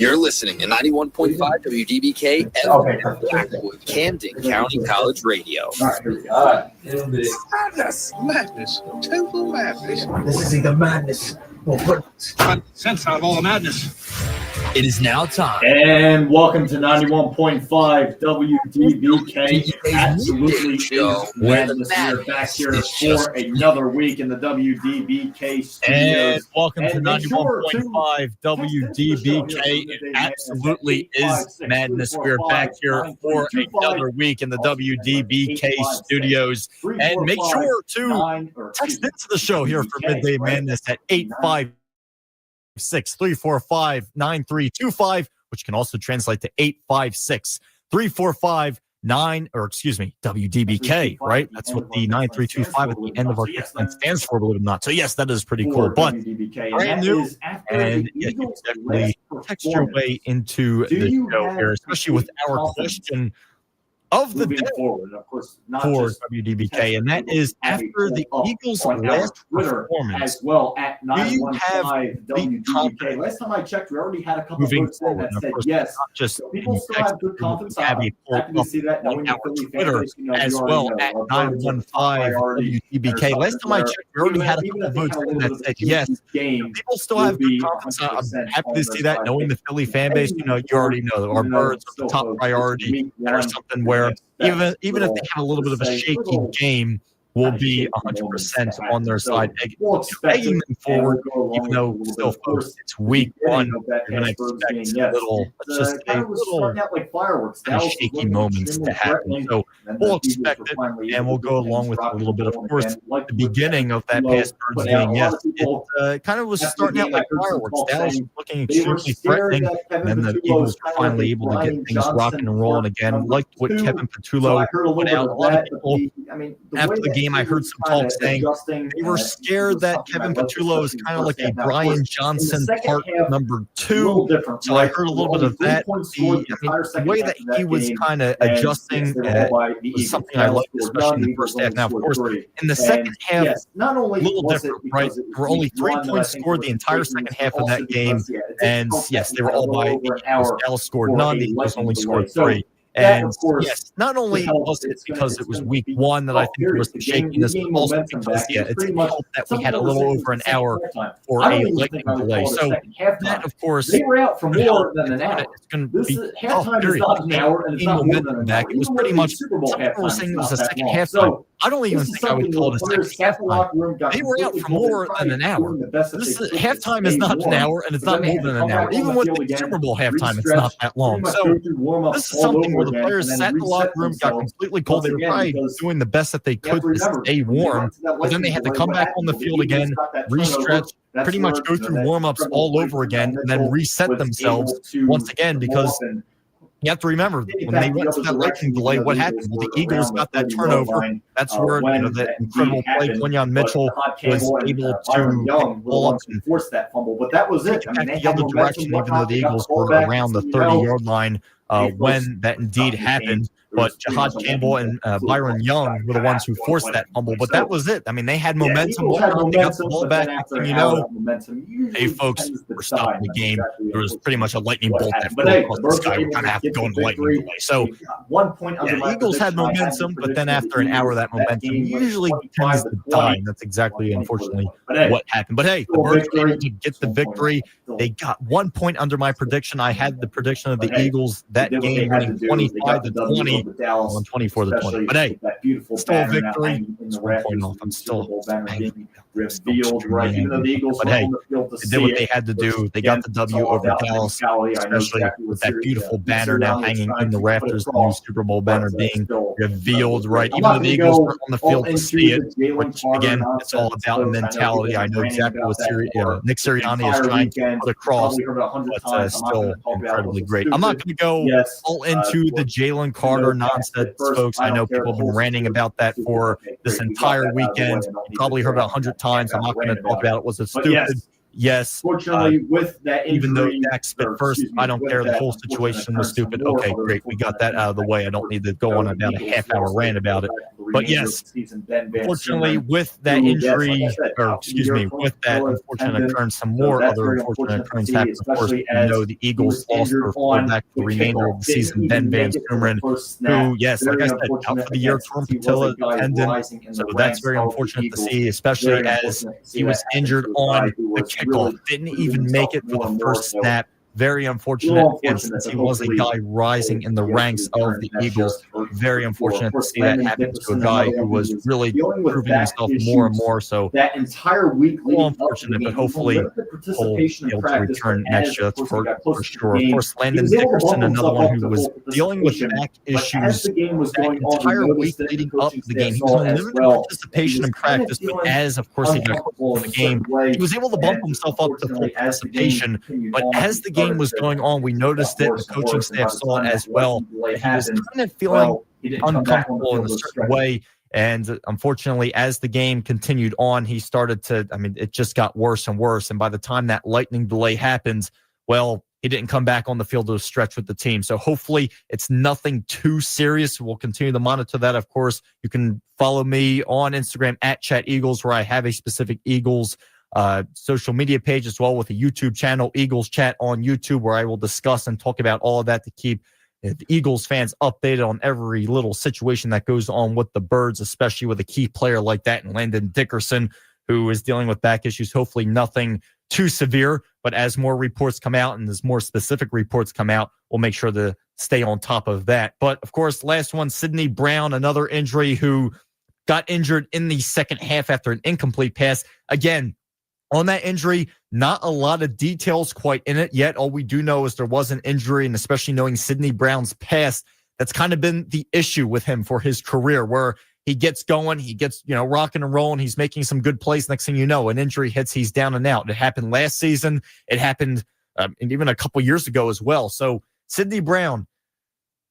You're listening to 91.5 WDBK-FM, Blackwood, Camden County College Radio. All right, here we go. Madness, total madness. This is either madness or put Sense out of all the madness. It is now time. And welcome to 91.5 WDBK. Absolutely is madness. We're back here for another week in the WDBK studios. And welcome to 91.5 WDBK. It absolutely is madness. We're back here for another week in the WDBK studios. And make sure to text into the show here for Midday Madness at 856-345-9325, which can also translate to 856-345-WDBK, right? That's what the 9325 at the end of our text line stands for, believe it or not. So yes, that is pretty cool. But brand new, and you can definitely text your way into the show here, especially with our question of the day for WDBK, and that is after the Eagles' last performance, as well at do you have the confidence? Last time I checked, we already had a couple of Moving votes in that said forward, yes. not just So people still have good confidence. have a poll Happy to see that. on our Twitter as well at 915 WDBK. Last time I checked, we already had a couple of votes in that said yes. People still have good confidence. I'm happy to see that. Knowing the Philly fan base, you already know our birds are the top priority or something where even if they have a little bit of a shaky game, will be 100% on their side, egging them forward, even though still, folks, it's week one. You're going to expect a little, let's just say, a little kind of shaky moments to happen. So we'll expect it, and we'll go along with it a little bit. Of course, the beginning of that past Birds game, yes, it kind of was starting out like fireworks. Dallas was looking extremely threatening, and then the Eagles were finally able to get things rocking and rolling again. Liked what Kevin Petullo put out. A lot of people, after the game, I heard some talk saying they were scared that Kevin Petullo is kind of like a Brian Johnson part number 2. So I heard a little bit of that. The way that he was kind of adjusting was something I liked, especially in the first half. Now, of course, in the second half, a little different, right? There were only 3 points scored the entire second half of that game. And yes, they were all by the Eagles. Dallas scored none. The Eagles only scored 3. And yes, not only was it because it was week one that I think there was some shakiness, but also because, it's helped that we had a little over an hour for a lightning delay. So that, of course, they were out for more than an hour. It's going to be halftime is not an hour, and it's not more than an hour. It was pretty much, some people were saying it was a second half time. I don't even think I would call it a second half time. They were out for more than an hour. Halftime is not an hour, and it's not more than an hour. Even with the Super Bowl halftime, it's not that long. So this is something where the players sat in the locker room, got completely cold. They were probably doing the best that they could to stay warm, but then they had to come back on the field again, re-stretch, pretty much go through warm-ups all over again, and then reset themselves once again, because you have to remember, when they went to that lightning delay, what happened? Well, the Eagles got that turnover. That's where that incredible play, Quinyon Mitchell was able to pull up and force that fumble. But that was it. The other direction, even though the Eagles were around the 30-yard line when that indeed happened. But Jahad Campbell and Byron Young were the ones who forced that fumble. But that was it. I mean, they had momentum. They got the ball back. And hey, folks, we're stopping the game. There was pretty much a lightning bolt that flew across the sky. We kind of have to go into lightning delay. So, the Eagles had momentum, but then after an hour, that momentum usually tends to die. And that's exactly, unfortunately, what happened. But hey, the Birds were able to get the victory. They got 1 point under my prediction. I had the prediction of the Eagles that game winning 25-20. On 24-20. But hey, still a victory. It's 1 point off. I'm still revealed, right? Even though the Eagles but hey, they did what they had to do. They got the W over Dallas, especially with that beautiful banner now hanging in the rafters, the new Super Bowl banner being revealed, right? Even though the Eagles were on the field to see it, which again, it's all about mentality. I know exactly what Nick Sirianni is trying to put across, but still incredibly great. I'm not going to go all into the Jalen Carter nonsense, folks. I know people have been ranting about that for this entire weekend. You probably heard it 100 times. I'm not going to talk about it. Was it stupid? yes. Fortunately, with that injury, even though Dak spit first, I don't care. The whole situation was stupid. Okay, great. We got that out of the way. I don't need to go on about a half-hour rant about it. But yes, unfortunately, with that injury, or excuse me, with that unfortunate occurrence, some more other unfortunate occurrences happened. Of course, we know the Eagles lost their fullback for the remainder of the season, Ben Van Sumeren, who, yes, like I said, out for the year, torn patella tendon. So that's very unfortunate to see, especially as he was injured on the kickoff. Didn't even make it for the first snap. Very unfortunate, and since he was a guy rising in the ranks of the Eagles, very unfortunate to see that happen to a guy who was really proving himself more and more. So that entire week, unfortunate, but hopefully he'll be able to return next year. That's for sure. Of course, Landon Dickerson, another one who was dealing with back issues that entire week leading up to the game. He was on limited participation in practice, but as, of course, he got in the game, he was able to bump himself up to full participation. But as the game was going on, we noticed it, the coaching staff saw it as well. He was kind of feeling uncomfortable in a certain way. And unfortunately, as the game continued on, he started to, it just got worse and worse. And by the time that lightning delay happens, well, he didn't come back on the field to stretch with the team. So hopefully it's nothing too serious. We'll continue to monitor that. Of course, you can follow me on Instagram at Chat Eagles, where I have a specific Eagles social media page as well, with a YouTube channel, Eagles Chat on YouTube, where I will discuss and talk about all of that to keep the Eagles fans updated on every little situation that goes on with the Birds, especially with a key player like that in Landon Dickerson, who is dealing with back issues. Hopefully nothing too severe, but as more reports come out and as more specific reports come out, we'll make sure to stay on top of that. But of course, last one, Sidney Brown, another injury, who got injured in the second half after an incomplete pass. Again, on that injury, not a lot of details quite in it yet. All we do know is there was an injury, and especially knowing Sidney Brown's past, that's kind of been the issue with him for his career, where he gets going, he gets, rocking and rolling, he's making some good plays. Next thing you know, an injury hits, he's down and out. It happened last season. It happened and even a couple years ago as well. So Sidney Brown,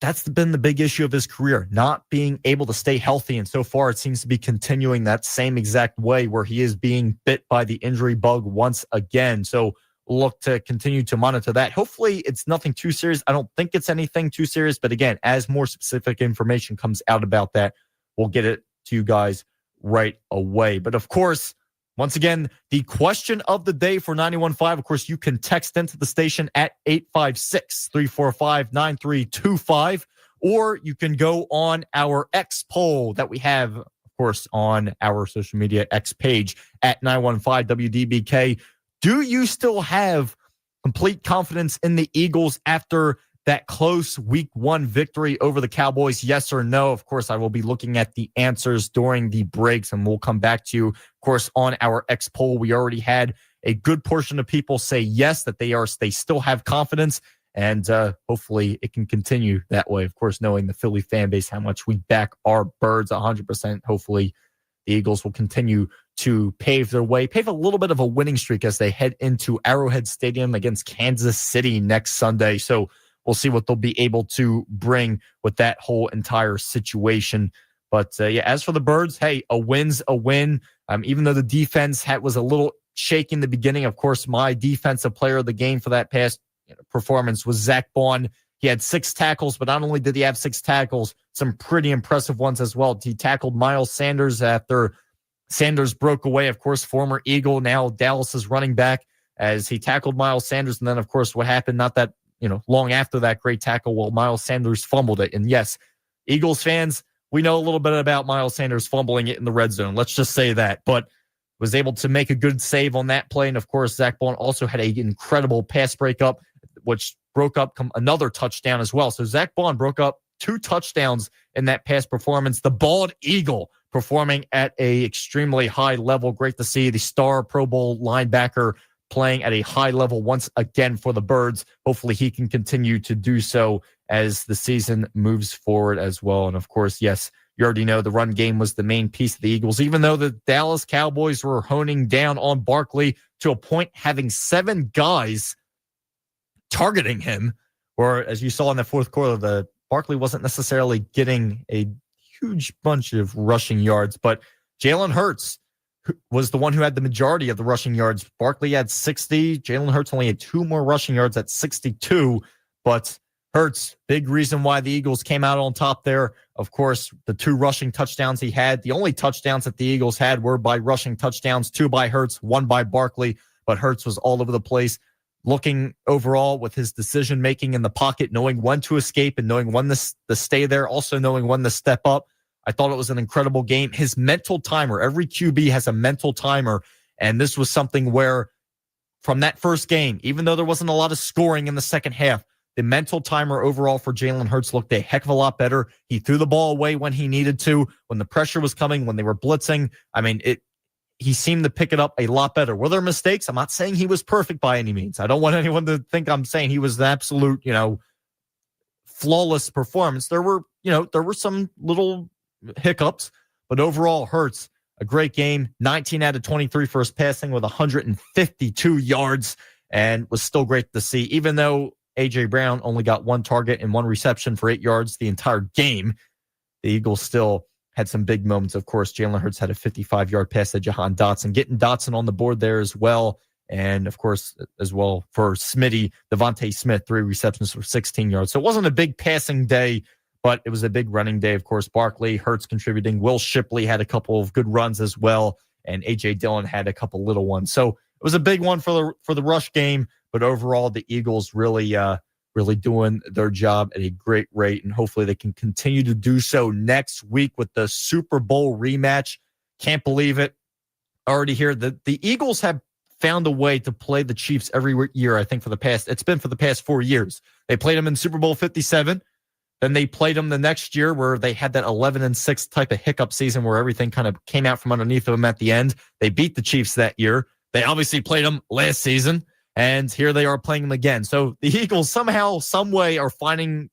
that's been the big issue of his career, not being able to stay healthy. And so far, it seems to be continuing that same exact way, where he is being bit by the injury bug once again. So look to continue to monitor that. Hopefully, it's nothing too serious. I don't think it's anything too serious. But again, as more specific information comes out about that, we'll get it to you guys right away. But of course, once again, the question of the day for 91.5, of course, you can text into the station at 856-345-9325, or you can go on our X poll that we have, of course, on our social media X page at 915WDBK. Do you still have complete confidence in the Eagles after that close week 1 victory over the Cowboys? Yes or no? Of course, I will be looking at the answers during the breaks, and we'll come back to you, of course, on our X poll. We already had a good portion of people say yes, that they still have confidence, and hopefully it can continue that way. Of course, knowing the Philly fan base, how much we back our Birds 100%. Hopefully the Eagles will continue to pave a little bit of a winning streak as they head into Arrowhead Stadium against Kansas City next Sunday. So we'll see what they'll be able to bring with that whole entire situation. But as for the Birds, hey, a win's a win. Even though the defense was a little shaky in the beginning, of course, my defensive player of the game for that past performance was Zach Bond. He had 6 tackles, but not only did he have 6 tackles, some pretty impressive ones as well. He tackled Miles Sanders after Sanders broke away. Of course, former Eagle, now Dallas's running back, as he tackled Miles Sanders. And then, of course, what happened, not that long after that great tackle, well, Miles Sanders fumbled it. And yes, Eagles fans, we know a little bit about Miles Sanders fumbling it in the red zone. Let's just say that. But was able to make a good save on that play. And of course, Zach Bond also had an incredible pass breakup, which broke up another touchdown as well. So Zach Bond broke up 2 touchdowns in that pass performance. The Bald Eagle performing at a extremely high level. Great to see the star Pro Bowl linebacker playing at a high level once again for the Birds. Hopefully he can continue to do so as the season moves forward as well. And of course, yes, you already know the run game was the main piece of the Eagles, even though the Dallas Cowboys were honing down on Barkley to a point, having 7 guys targeting him, or as you saw in the fourth quarter, the Barkley wasn't necessarily getting a huge bunch of rushing yards, but Jalen Hurts was the one who had the majority of the rushing yards. Barkley had 60. Jalen Hurts only had 2 more rushing yards at 62. But Hurts, big reason why the Eagles came out on top there. Of course, the 2 rushing touchdowns he had. The only touchdowns that the Eagles had were by rushing touchdowns, 2 by Hurts, 1 by Barkley. But Hurts was all over the place, looking overall with his decision-making in the pocket, knowing when to escape and knowing when to stay there, also knowing when to step up. I thought it was an incredible game. His mental timer, every QB has a mental timer, and this was something where from that first game, even though there wasn't a lot of scoring in the second half, the mental timer overall for Jalen Hurts looked a heck of a lot better. He threw the ball away when he needed to, when the pressure was coming, when they were blitzing. I mean, he seemed to pick it up a lot better. Were there mistakes? I'm not saying he was perfect by any means. I don't want anyone to think I'm saying he was the absolute, flawless performance. There were some little hiccups, but overall, Hurts, a great game. 19 out of 23 for his passing with 152 yards, and was still great to see. Even though A.J. Brown only got 1 target and 1 reception for 8 yards the entire game, the Eagles still had some big moments. Of course, Jalen Hurts had a 55-yard pass to Jahan Dotson, getting Dotson on the board there as well. And, of course, as well for Smitty, Devontae Smith, 3 receptions for 16 yards. So it wasn't a big passing day, but it was a big running day. Of course, Barkley, Hurts contributing. Will Shipley had a couple of good runs as well, and A.J. Dillon had a couple little ones. So it was a big one for the rush game, but overall the Eagles really doing their job at a great rate, and hopefully they can continue to do so next week with the Super Bowl rematch. Can't believe it. Already here, the Eagles have found a way to play the Chiefs every year, I think, for the past 4 years. They played them in Super Bowl 57. Then they played them the next year where they had that 11-6 type of hiccup season where everything kind of came out from underneath them at the end. They beat the Chiefs that year. They obviously played them last season, and here they are playing them again. So the Eagles somehow, some way are finding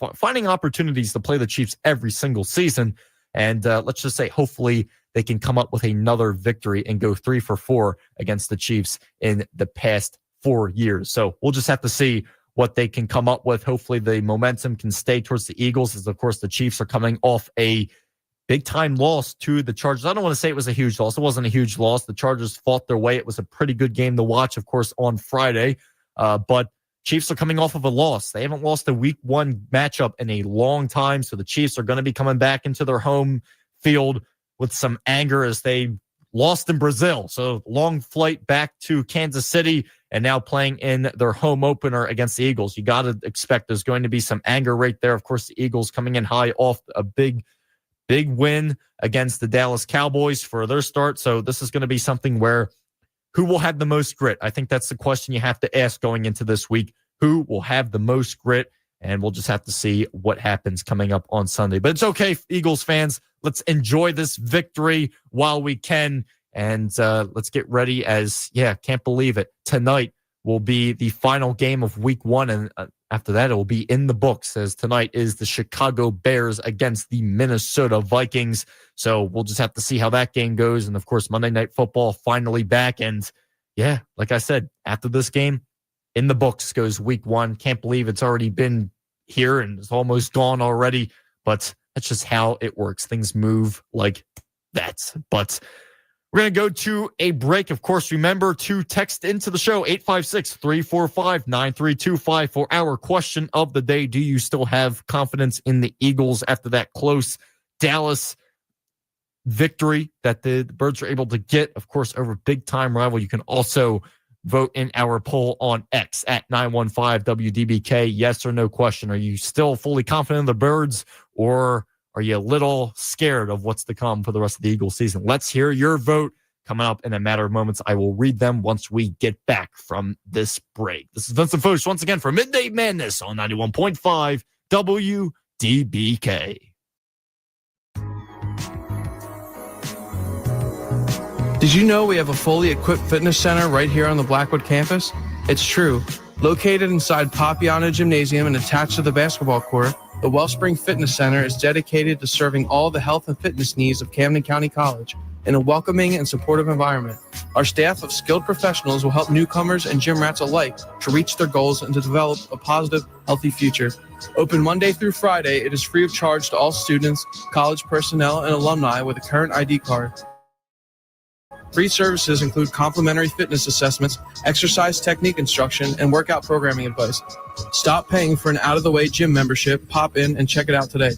opportunities to play the Chiefs every single season. And let's just say hopefully they can come up with another victory and go 3 for 4 against the Chiefs in the past 4 years. So we'll just have to see what they can come up with. Hopefully the momentum can stay towards the Eagles, as of course the Chiefs are coming off a big-time loss to the Chargers. I don't want to say it was a huge loss. It wasn't a huge loss. The Chargers fought their way. It was a pretty good game to watch, of course, on Friday. But Chiefs are coming off of a loss. They haven't lost a week 1 matchup in a long time, so the Chiefs are going to be coming back into their home field with some anger as they lost in Brazil. So long flight back to Kansas City, and now playing in their home opener against the Eagles. You got to expect there's going to be some anger right there. Of course, the Eagles coming in high off a big win against the Dallas Cowboys for their start. So this is going to be something where who will have the most grit? I think that's the question you have to ask going into this week. Who will have the most grit? And we'll just have to see what happens coming up on Sunday. But it's okay, Eagles fans. Let's enjoy this victory while we can. And let's get ready can't believe it. Tonight will be the final game of week 1. And after that, it will be in the books, as tonight is the Chicago Bears against the Minnesota Vikings. So we'll just have to see how that game goes. And of course, Monday Night Football finally back. And yeah, like I said, after this game, in the books goes week 1. Can't believe it's already been here and it's almost gone already. But that's just how it works. Things move like that. But we're going to go to a break. Of course, remember to text into the show, 856-345-9325 for our question of the day. Do you still have confidence in the Eagles after that close Dallas victory that the Birds are able to get, of course, over big-time rival? You can also vote in our poll on X at 915WDBK. Yes or no question. Are you still fully confident in the Birds, or are you a little scared of what's to come for the rest of the Eagles season? Let's hear your vote coming up in a matter of moments. I will read them once we get back from this break. This is Vincent Focht once again for Midday Madness on 91.5 WDBK. Did you know we have a fully equipped fitness center right here on the Blackwood campus? It's true. Located inside Papiano Gymnasium and attached to the basketball court, the Wellspring Fitness Center is dedicated to serving all the health and fitness needs of Camden County College in a welcoming and supportive environment. Our staff of skilled professionals will help newcomers and gym rats alike to reach their goals and to develop a positive, healthy future. Open Monday through Friday, it is free of charge to all students, college personnel, and alumni with a current ID card. Free services include complimentary fitness assessments, exercise technique instruction, and workout programming advice. Stop paying for an out-of-the-way gym membership. Pop in and check it out today.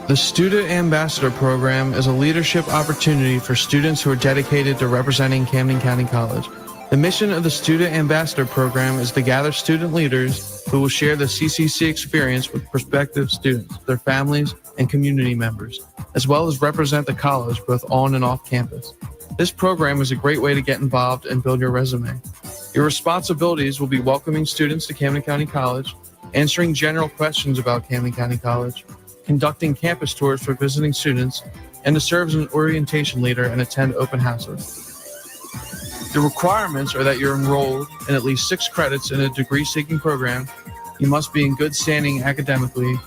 The Student Ambassador Program is a leadership opportunity for students who are dedicated to representing Camden County College. The mission of the Student Ambassador Program is to gather student leaders who will share the CCC experience with prospective students, their families, and community members, as well as represent the college both on and off campus. This program is a great way to get involved and build your resume. Your responsibilities will be welcoming students to Camden County College, answering general questions about Camden County College, conducting campus tours for visiting students, and to serve as an orientation leader and attend open houses. The requirements are that you're enrolled in at least 6 credits in a degree-seeking program. You must be in good standing academically. You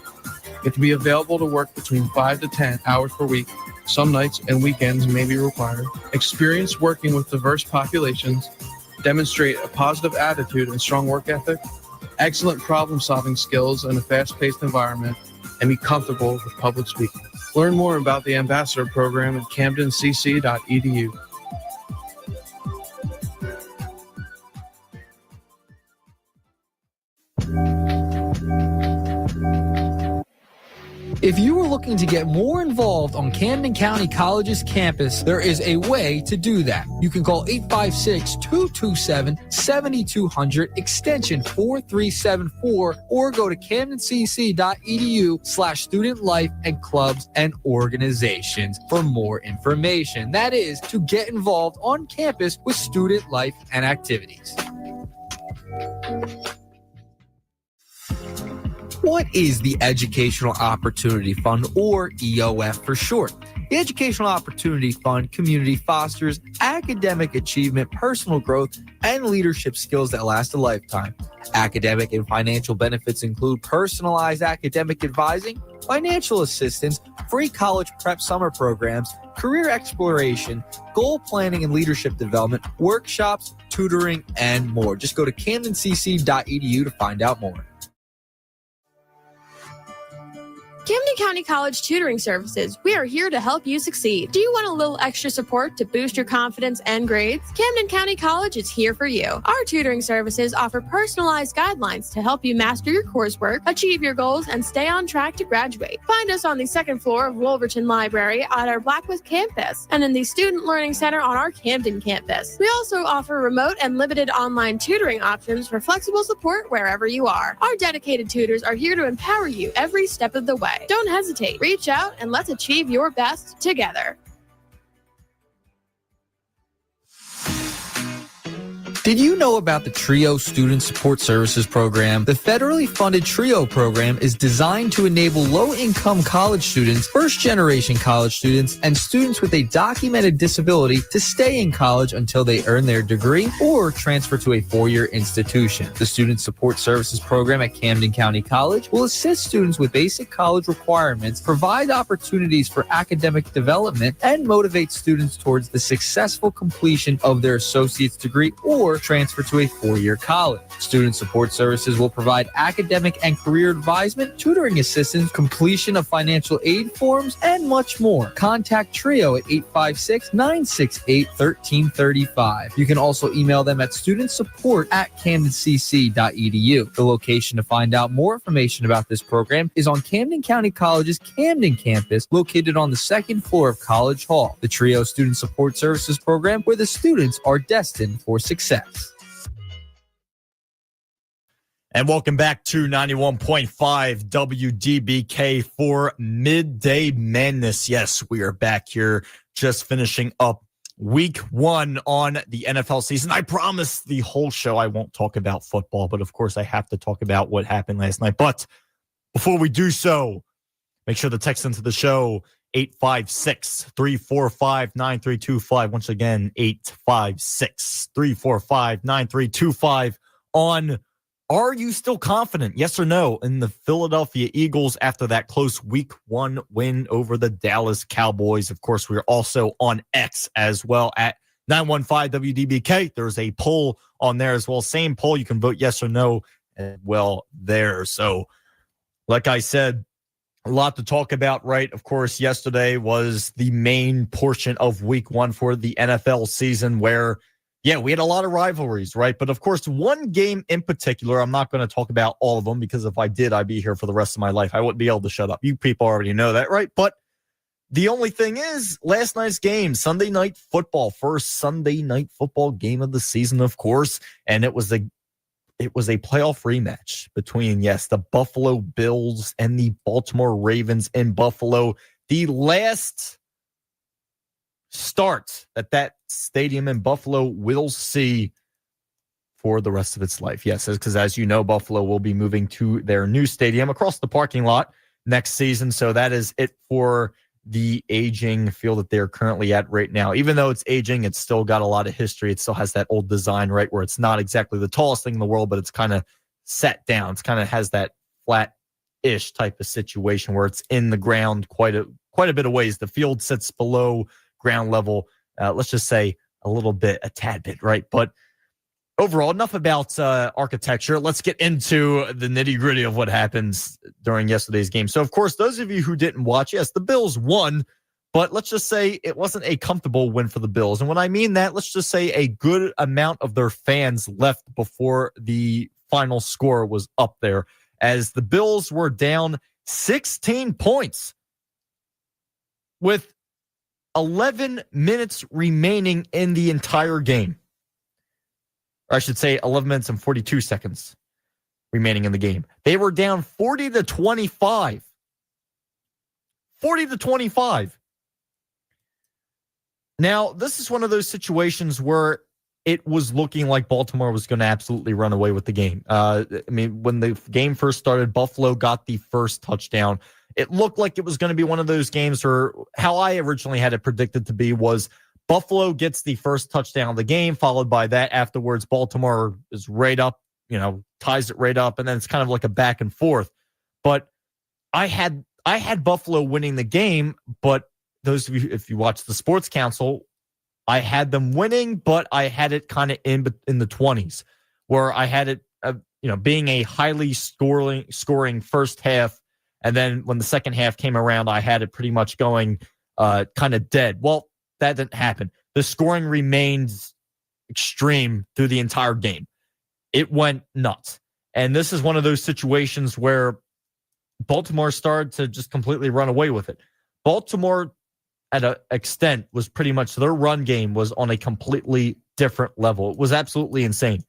have to be available to work between 5 to 10 hours per week. Some nights and weekends may be required. Experience working with diverse populations. Demonstrate a positive attitude and strong work ethic. Excellent problem-solving skills in a fast-paced environment. And be comfortable with public speaking. Learn more about the Ambassador Program at camdencc.edu. If you are looking to get more involved on Camden County College's campus, there is a way to do that. You can call 856-227-7200 extension 4374 or go to camdencc.edu/student life and clubs and organizations for more information. That is to get involved on campus with student life and activities. What is the Educational Opportunity Fund, or EOF for short? The Educational Opportunity Fund community fosters academic achievement, personal growth, and leadership skills that last a lifetime. Academic and financial benefits include personalized academic advising, financial assistance, free college prep summer programs, career exploration, goal planning and leadership development, workshops, tutoring, and more. Just go to camdencc.edu to find out more. Camden County College Tutoring Services. We are here to help you succeed. Do you want a little extra support to boost your confidence and grades? Camden County College is here for you. Our tutoring services offer personalized guidelines to help you master your coursework, achieve your goals, and stay on track to graduate. Find us on the second floor of Wolverton Library at our Blackwood campus and in the Student Learning Center on our Camden campus. We also offer remote and limited online tutoring options for flexible support wherever you are. Our dedicated tutors are here to empower you every step of the way. Don't hesitate. Reach out and let's achieve your best together. Did you know about the TRIO Student Support Services Program? The federally funded TRIO program is designed to enable low-income college students, first-generation college students, and students with a documented disability to stay in college until they earn their degree or transfer to a four-year institution. The Student Support Services Program at Camden County College will assist students with basic college requirements, provide opportunities for academic development, and motivate students towards the successful completion of their associate's degree or transfer to a four-year college. Student Support Services will provide academic and career advisement, tutoring assistance, completion of financial aid forms, and much more. Contact TRIO at 856-968-1335. You can also email them at studentsupport@camdencc.edu. The location to find out more information about this program is on Camden County College's Camden campus, located on the second floor of College Hall. The TRIO Student Support Services Program, where the students are destined for success. And welcome back to 91.5 WDBK for Midday Madness. Yes, we are back here just finishing up week 1 on the NFL season. I promise the whole show I won't talk about football, but of course I have to talk about what happened last night. But before we do so, make sure to text into the show 856-345-9325. Once again, 856-345-9325 on are you still confident, yes or no, in the Philadelphia Eagles after that close week 1 win over the Dallas Cowboys? Of course, we're also on X as well at 915-WDBK. There's a poll on there as well. Same poll. You can vote yes or no as well there. So, like I said, a lot to talk about, right? Of course, yesterday was the main portion of week 1 for the NFL season where, yeah, we had a lot of rivalries, right? But of course, one game in particular, I'm not going to talk about all of them because if I did, I'd be here for the rest of my life. I wouldn't be able to shut up. You people already know that, right? But the only thing is, last night's game, Sunday Night Football, first Sunday Night Football game of the season, of course, and it was a playoff rematch between, yes, the Buffalo Bills and the Baltimore Ravens in Buffalo. The last start that stadium in Buffalo will see for the rest of its life. Yes, because as you know, Buffalo will be moving to their new stadium across the parking lot next season. So that is it for the aging field that they're currently at right now. Even though it's aging, it's still got a lot of history. It still has that old design, right, where it's not exactly the tallest thing in the world, but it's kind of set down. It's kind of has that flat-ish type of situation where it's in the ground quite a bit of ways. The field sits below ground level, let's just say a tad bit, right? But overall, enough about architecture. Let's get into the nitty-gritty of what happens during yesterday's game. So, of course, those of you who didn't watch, yes, the Bills won, but let's just say it wasn't a comfortable win for the Bills. And when I mean that, let's just say a good amount of their fans left before the final score was up there, as the Bills were down 16 points with 11 minutes remaining in the entire game. Or I should say 11 minutes and 42 seconds remaining in the game. They were down 40-25. 40-25. Now, this is one of those situations where it was looking like Baltimore was going to absolutely run away with the game. When the game first started, Buffalo got the first touchdown. It looked like it was going to be one of those games where how I originally had it predicted to be was Buffalo gets the first touchdown of the game, followed by that afterwards. Baltimore is right up, ties it right up, and then it's kind of like a back and forth. But I had Buffalo winning the game, but those of you, if you watch the Sports Council, I had them winning, but I had it kind of in the 20s, where I had it, being a highly scoring first half. And then when the second half came around, I had it pretty much going kind of dead. Well, that didn't happen. The scoring remained extreme through the entire game. It went nuts. And this is one of those situations where Baltimore started to just completely run away with it. Baltimore, at an extent, was pretty much their run game was on a completely different level. It was absolutely insane.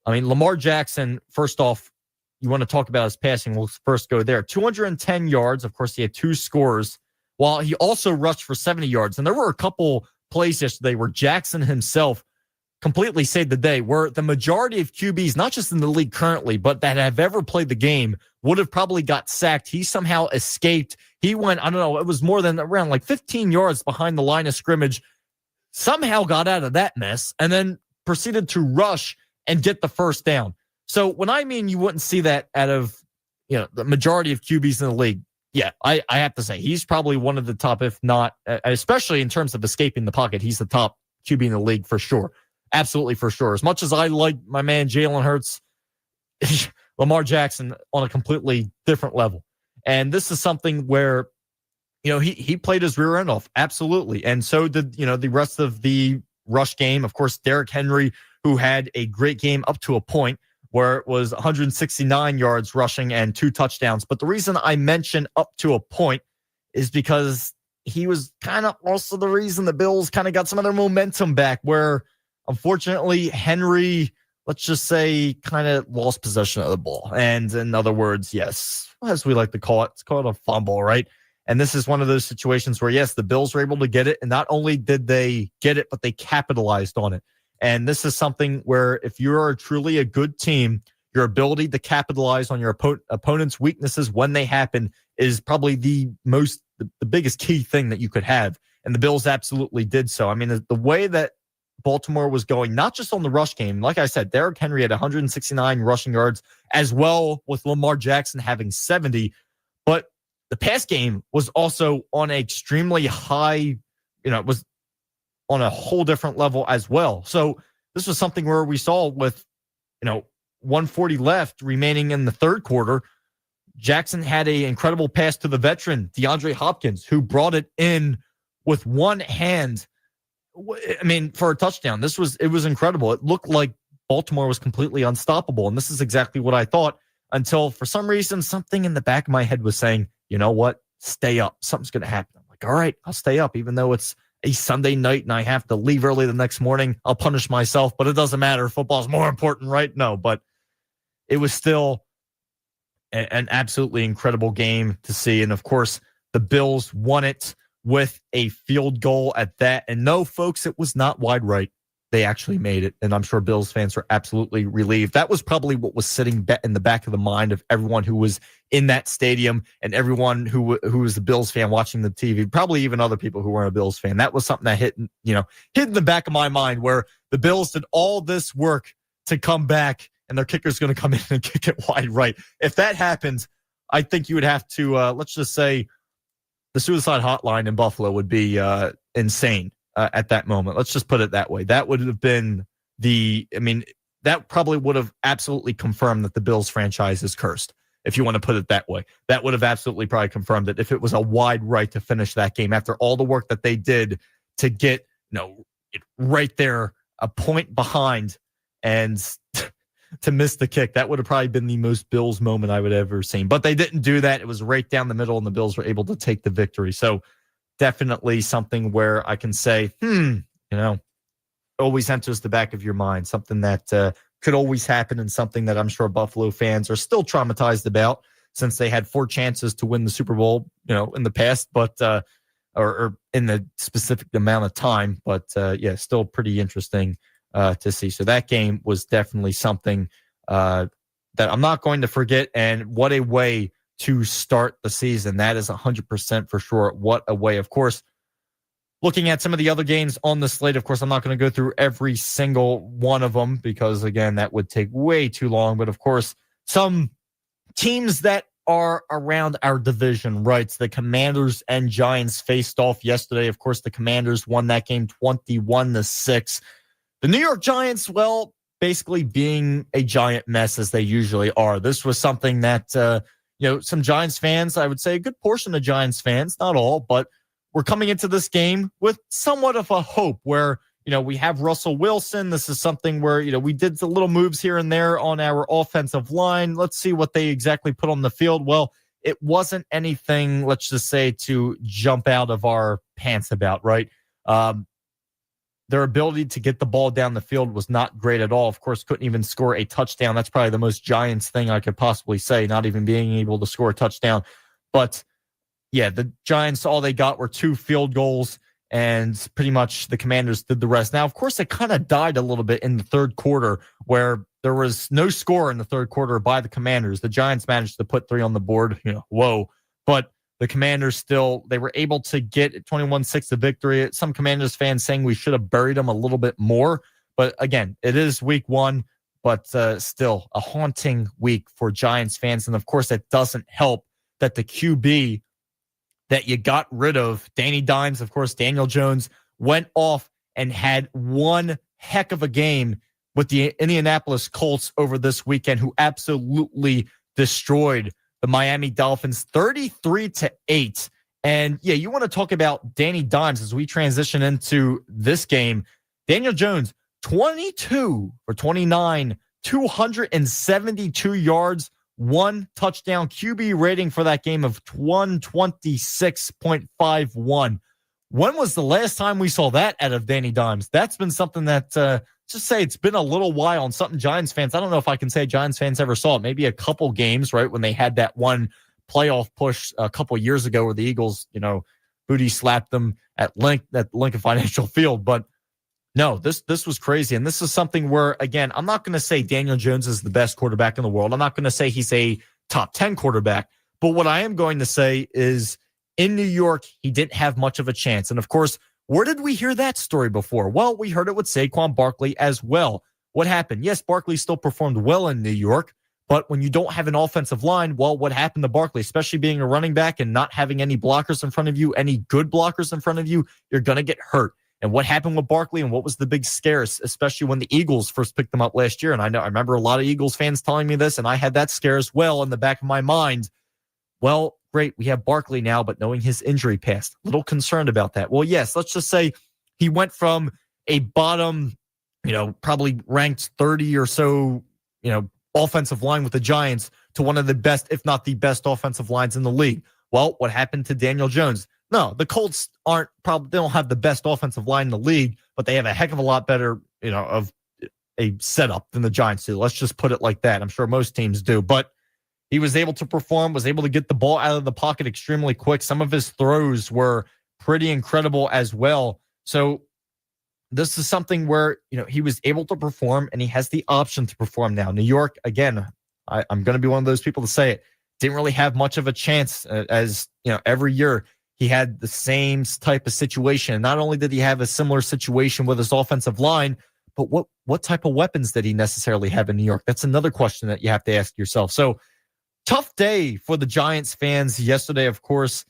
I mean, Lamar Jackson, first off, you want to talk about his passing, we'll first go there. 210 yards. Of course, he had 2 scores, while he also rushed for 70 yards. And there were a couple plays yesterday where Jackson himself completely saved the day, where the majority of QBs, not just in the league currently, but that have ever played the game, would have probably got sacked. He somehow escaped. He went, it was more than around like 15 yards behind the line of scrimmage, somehow got out of that mess, and then proceeded to rush and get the first down. So when I mean you wouldn't see that out of the majority of QBs in the league, yeah, I have to say he's probably one of the top, if not, especially in terms of escaping the pocket, he's the top QB in the league for sure. Absolutely for sure. As much as I like my man Jalen Hurts, Lamar Jackson on a completely different level. And this is something where, he played his rear end off. Absolutely. And so did, the rest of the rush game. Of course, Derrick Henry, who had a great game up to a point, where it was 169 yards rushing and 2 touchdowns. But the reason I mention up to a point is because he was kind of also the reason the Bills kind of got some of their momentum back, where unfortunately Henry, let's just say, kind of lost possession of the ball. And in other words, yes, as we like to call it, it's called a fumble, right? And this is one of those situations where, yes, the Bills were able to get it. And not only did they get it, but they capitalized on it. And this is something where if you are truly a good team, your ability to capitalize on your opponent's weaknesses when they happen is probably the biggest key thing that you could have. And the Bills absolutely did so. I mean, the way that Baltimore was going, not just on the rush game, like I said, Derrick Henry had 169 rushing yards, as well with Lamar Jackson having 70. But the pass game was also on an extremely high, it was on a whole different level as well. So this was something where we saw with, 140 left remaining in the third quarter, Jackson had an incredible pass to the veteran, DeAndre Hopkins, who brought it in with one hand. I mean, for a touchdown. It was incredible. It looked like Baltimore was completely unstoppable. And this is exactly what I thought until for some reason, something in the back of my head was saying, you know what? Stay up. Something's going to happen. I'm like, all right, I'll stay up, even though it's a Sunday night and I have to leave early the next morning. I'll punish myself, but it doesn't matter. Football's more important, right? No, but it was still an absolutely incredible game to see. And of course, the Bills won it with a field goal at that. And no, folks, it was not wide right. They actually made it. And I'm sure Bills fans are absolutely relieved. That was probably what was sitting in the back of the mind of everyone who was in that stadium and everyone who was a Bills fan watching the TV, probably even other people who weren't a Bills fan. That was something that hit in the back of my mind, where the Bills did all this work to come back and their kicker's going to come in and kick it wide right. If that happens, I think you would have to, let's just say, the suicide hotline in Buffalo would be insane at that moment. Let's just put it that way. That would have been that probably would have absolutely confirmed that the Bills franchise is cursed, if you want to put it that way. That would have absolutely probably confirmed it if it was a wide right to finish that game after all the work that they did to get, right there, a point behind, and to miss the kick. That would have probably been the most Bills moment I would have ever seen. But they didn't do that. It was right down the middle, and the Bills were able to take the victory. So definitely something where I can say, always enters the back of your mind, something that could always happen, and something that I'm sure Buffalo fans are still traumatized about, since they had 4 chances to win the Super Bowl, in the past, but or in the specific amount of time. But still pretty interesting to see. So that game was definitely something that I'm not going to forget. And what a way to start the season. That is 100% for sure. What a way. Of course, looking at some of the other games on the slate, of course, I'm not going to go through every single one of them because, again, that would take way too long. But of course, some teams that are around our division, right? So the Commanders and Giants faced off yesterday. Of course, the Commanders won that game 21-6. The New York Giants, well, basically being a giant mess as they usually are. This was something that, some Giants fans, I would say a good portion of Giants fans, not all, but we're coming into this game with somewhat of a hope where, we have Russell Wilson. This is something where, we did the little moves here and there on our offensive line. Let's see what they exactly put on the field. Well, it wasn't anything, let's just say, to jump out of our pants about, right? Their ability to get the ball down the field was not great at all. Of course, couldn't even score a touchdown. That's probably the most Giants thing I could possibly say, not even being able to score a touchdown. But yeah, the Giants, all they got were 2 field goals, and pretty much the Commanders did the rest. Now, of course, it kind of died a little bit in the third quarter, where there was no score in the third quarter by the Commanders. The Giants managed to put 3 on the board, but the Commanders still, they were able to get 21-6 the victory. Some Commanders fans saying we should have buried them a little bit more. But again, it is week 1, but still a haunting week for Giants fans. And of course, it doesn't help that the QB that you got rid of, Danny Dimes, of course, Daniel Jones, went off and had one heck of a game with the Indianapolis Colts over this weekend, who absolutely destroyed the Miami Dolphins 33-8. And yeah, you want to talk about Danny Dimes as we transition into this game. Daniel Jones, 22 for 29, 272 yards, 1 touchdown, QB rating for that game of 126.51. When was the last time we saw that out of Danny Dimes? That's been something that, just say it's been a little while, and something Giants fans, I don't know if I can say Giants fans ever saw it. Maybe a couple games, right, when they had that one playoff push a couple years ago where the Eagles, booty slapped them at Lincoln Financial Field. But no, this was crazy. And this is something where, again, I'm not going to say Daniel Jones is the best quarterback in the world. I'm not going to say he's a top 10 quarterback. But what I am going to say is in New York, he didn't have much of a chance. And of course, where did we hear that story before? Well, we heard it with Saquon Barkley as well. What happened? Yes, Barkley still performed well in New York, but when you don't have an offensive line, well, what happened to Barkley, especially being a running back and not having any blockers in front of you, any good blockers in front of you, you're going to get hurt. and what happened with Barkley and what was the big scare, especially when the Eagles first picked them up last year. And I remember a lot of Eagles fans telling me this, and I had that scare as well in the back of my mind. Well, great, we have Barkley now, but knowing his injury past, a little concerned about that. Well, yes, let's just say he went from a bottom, probably ranked 30 or so, offensive line with the Giants to one of the best, if not the best offensive lines in the league. Well, what happened to Daniel Jones? No, the Colts they don't have the best offensive line in the league, but they have a heck of a lot better, of a setup than the Giants do. Let's just put it like that. I'm sure most teams do, but he was able to perform, was able to get the ball out of the pocket extremely quick. Some of his throws were pretty incredible as well. So this is something where, he was able to perform, and he has the option to perform now. New York, again, I'm going to be one of those people to say it, didn't really have much of a chance as, every year he had the same type of situation. And not only did he have a similar situation with his offensive line, but what type of weapons did he necessarily have in New York? That's another question that you have to ask yourself. So tough day for the Giants fans yesterday, of course,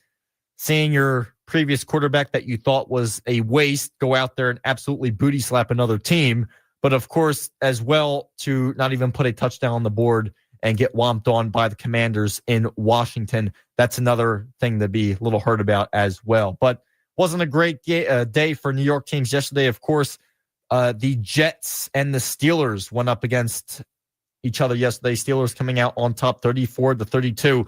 seeing your previous quarterback that you thought was a waste go out there and absolutely booty slap another team. But of course, as well, to not even put a touchdown on the board and get whomped on by the Commanders in Washington. That's another thing to be a little hurt about as well. But wasn't a great day for New York teams yesterday. Of course, the Jets and the Steelers went up against each other yesterday. Steelers coming out on top 34-32.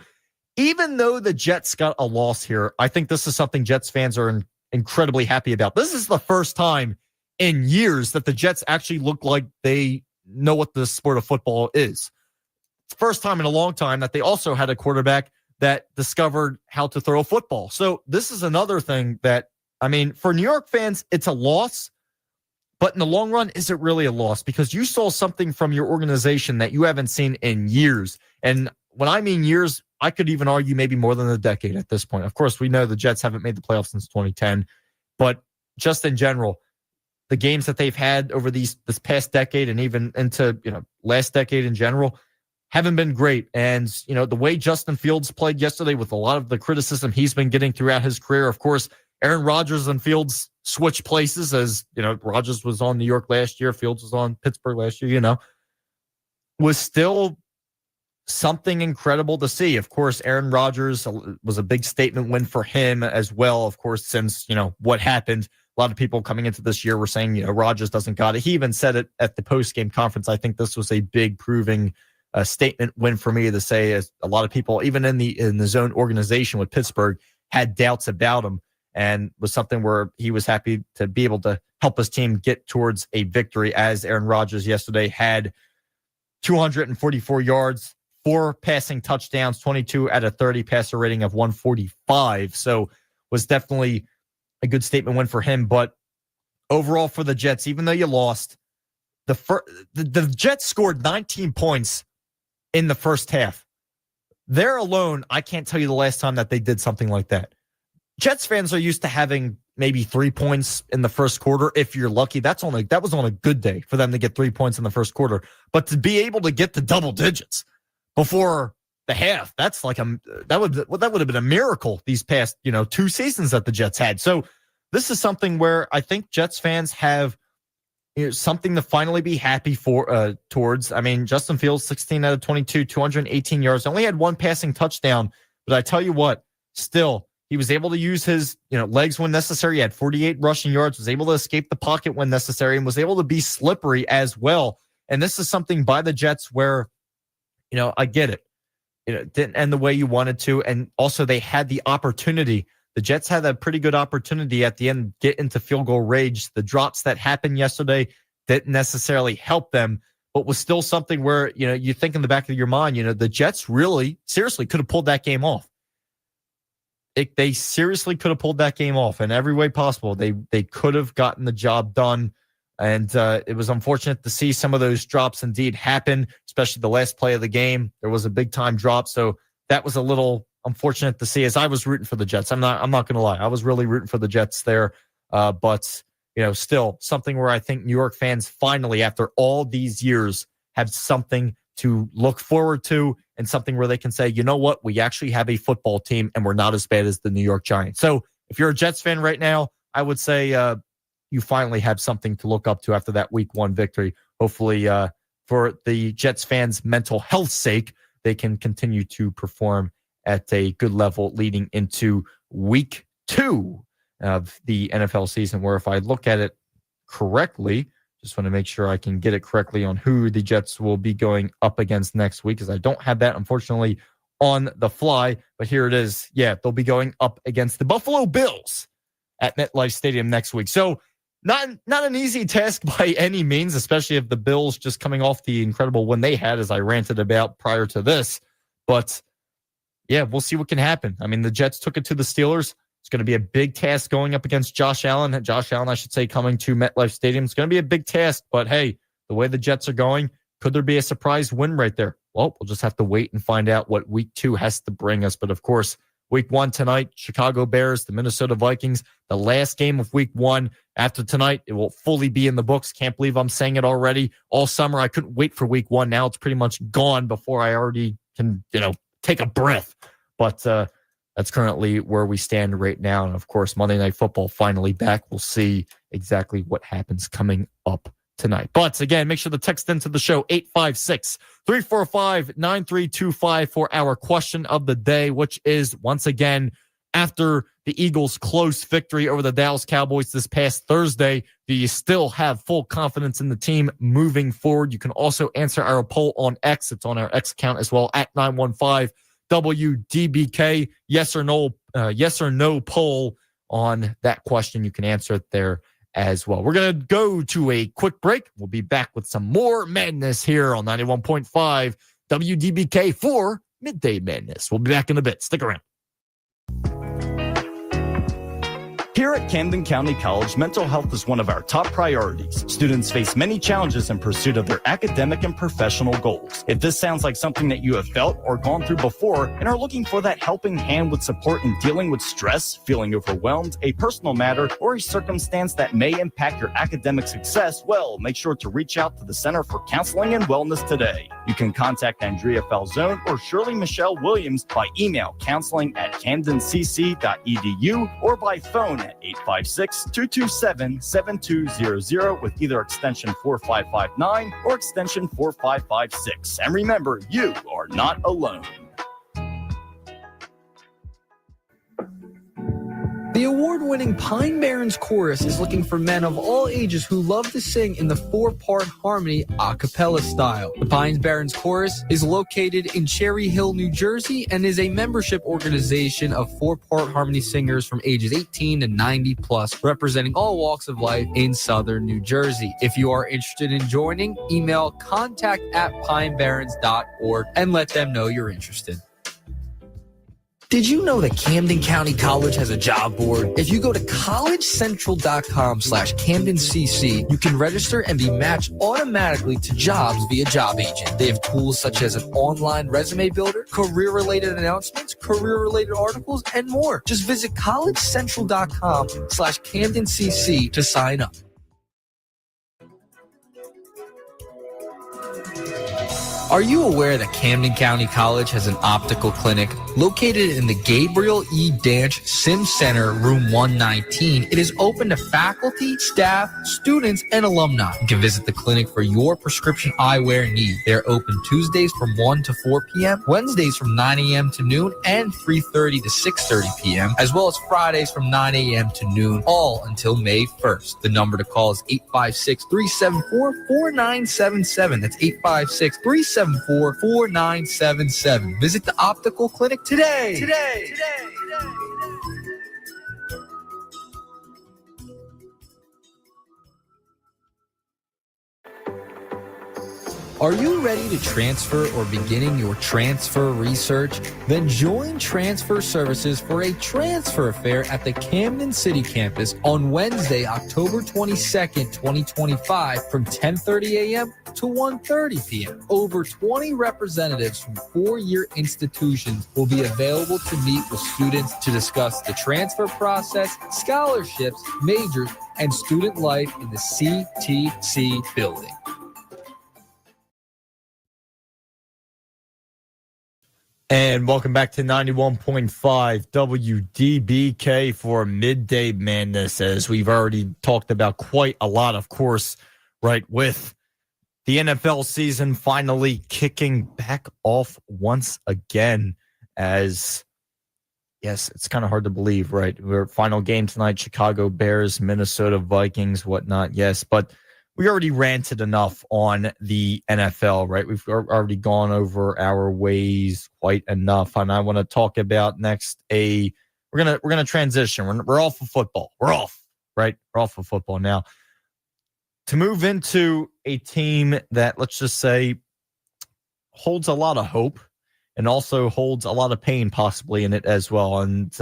Even though the Jets got a loss here, I think this is something Jets fans are incredibly happy about. This is the first time in years that the Jets actually look like they know what the sport of football is. It's the first time in a long time that they also had a quarterback that discovered how to throw a football. So this is another thing that, for New York fans, it's a loss. But in the long run, is it really a loss? Because you saw something from your organization that you haven't seen in years. And when I mean years, I could even argue maybe more than a decade at this point. Of course, we know the Jets haven't made the playoffs since 2010. But just in general, the games that they've had over this past decade and even into last decade in general haven't been great. And the way Justin Fields played yesterday with a lot of the criticism he's been getting throughout his career, of course, Aaron Rodgers and Fields switched places, as Rodgers was on New York last year, Fields was on Pittsburgh last year, was still something incredible to see. Of course, Aaron Rodgers was a big statement win for him as well. Of course, since what happened, a lot of people coming into this year were saying Rodgers doesn't got it. He even said it at the post-game conference. I think this was a big proving statement win for me to say, as a lot of people, even in the zone organization with Pittsburgh, had doubts about him, and was something where he was happy to be able to help his team get towards a victory, as Aaron Rodgers yesterday had 244 yards, 4 passing touchdowns, 22 out of 30, passer rating of 145. So was definitely a good statement win for him. But overall for the Jets, even though you lost, the Jets scored 19 points in the first half. There alone, I can't tell you the last time that they did something like that. Jets fans are used to having maybe 3 points in the first quarter. If you're lucky, that was on a good day for them to get 3 points in the first quarter. But to be able to get to double digits before the half, that's like that would have been a miracle these past 2 seasons that the Jets had. So this is something where I think Jets fans have something to finally be happy for towards. Justin Fields, 16 out of 22, 218 yards, only had 1 passing touchdown. But I tell you what, still, he was able to use his legs when necessary. He had 48 rushing yards, was able to escape the pocket when necessary, and was able to be slippery as well. And this is something by the Jets where, I get it. It didn't end the way you wanted to. And also they had the opportunity. The Jets had a pretty good opportunity at the end, get into field goal range. The drops that happened yesterday didn't necessarily help them, but was still something where, you think in the back of your mind, the Jets really seriously could have pulled that game off. They seriously could have pulled that game off in every way possible. They could have gotten the job done. And it was unfortunate to see some of those drops indeed happen, especially the last play of the game. There was a big time drop. So that was a little unfortunate to see, as I was rooting for the Jets. I'm not going to lie. I was really rooting for the Jets there. But still something where I think New York fans finally, after all these years, have something to look forward to, and something where they can say, you know what, we actually have a football team and we're not as bad as the New York Giants. So if you're a Jets fan right now, I would say, you finally have something to look up to after that week 1 victory. Hopefully, for the Jets fans' mental health sake, they can continue to perform at a good level leading into week 2 of the NFL season, where if I look at it correctly, just want to make sure I can get it correctly on who the Jets will be going up against next week, because I don't have that, unfortunately, on the fly. But here it is. Yeah, they'll be going up against the Buffalo Bills at MetLife Stadium next week. So not an easy task by any means, especially if the Bills just coming off the incredible win they had, as I ranted about prior to this. But yeah, we'll see what can happen. I mean, the Jets took it to the Steelers. It's going to be a big task going up against Josh Allen. Josh Allen, I should say, coming to MetLife Stadium. It's going to be a big task, but hey, the way the Jets are going, could there be a surprise win right there? Well, we'll just have to wait and find out what week 2 has to bring us. But of course, week 1 tonight, Chicago Bears, the Minnesota Vikings, the last game of week 1. After tonight, it will fully be in the books. Can't believe I'm saying it already. All summer, I couldn't wait for week 1. Now it's pretty much gone before I already can, take a breath. But that's currently where we stand right now. And of course, Monday Night Football finally back. We'll see exactly what happens coming up tonight. But again, make sure to text into the show 856-345-9325 for our question of the day, which is, once again, after the Eagles' close victory over the Dallas Cowboys this past Thursday, do you still have full confidence in the team moving forward? You can also answer our poll on X. It's on our X account as well, at 915 WDBK. Yes or no poll on that question. You can answer it there as well. We're going to go to a quick break. We'll be back with some more madness here on 91.5 WDBK for Midday Madness. We'll be back in a bit. Stick around. Here at Camden County College, mental health is one of our top priorities. Students face many challenges in pursuit of their academic and professional goals. If this sounds like something that you have felt or gone through before and are looking for that helping hand with support in dealing with stress, feeling overwhelmed, a personal matter, or a circumstance that may impact your academic success, well, make sure to reach out to the Center for Counseling and Wellness today. You can contact Andrea Falzone or Shirley Michelle Williams by email counseling@camdencc.edu or by phone at 856-227-7200 with either extension 4559 or extension 4556. And remember, you are not alone. The award-winning Pine Barrens Chorus is looking for men of all ages who love to sing in the 4-part harmony a cappella style. The Pine Barrens Chorus is located in Cherry Hill, New Jersey, and is a membership organization of 4-part harmony singers from ages 18 to 90 plus, representing all walks of life in Southern New Jersey. If you are interested in joining, email contact@pinebarrens.org and let them know you're interested. Did you know that Camden County College has a job board? If you go to collegecentral.com/CamdenCC, you can register and be matched automatically to jobs via Job Agent. They have tools such as an online resume builder, career-related announcements, career-related articles, and more. Just visit collegecentral.com/CamdenCC to sign up. Are you aware that Camden County College has an optical clinic located in the Gabriel E. Danch Sim Center, room 119? It is open to faculty, staff, students, and alumni. You can visit the clinic for your prescription eyewear need. They're open Tuesdays from 1 to 4 p.m., Wednesdays from 9 a.m. to noon, and 3:30 to 6:30 p.m., as well as Fridays from 9 a.m. to noon, all until May 1st. The number to call is 856-374-4977. That's 856-374-4977. Visit the optical clinic today. Are you ready to transfer or beginning your transfer research? Then join Transfer Services for a transfer fair at the Camden City campus on Wednesday, October 22nd, 2025 from 10:30 a.m. to 1:30 p.m. Over 20 representatives from 4-year institutions will be available to meet with students to discuss the transfer process, scholarships, majors, and student life in the CTC building. And welcome back to 91.5 WDBK for Midday Madness, as we've already talked about quite a lot, of course, right, with the NFL season finally kicking back off once again. As, yes, it's kind of hard to believe, right? We're final game tonight, Chicago Bears, Minnesota Vikings, whatnot, yes, but we already ranted enough on the NFL, right? We've already gone over our ways quite enough, and I want to talk about next we're gonna transition. We're off of football. We're off, right? We're off of football now to move into a team that, let's just say, holds a lot of hope and also holds a lot of pain possibly in it as well. And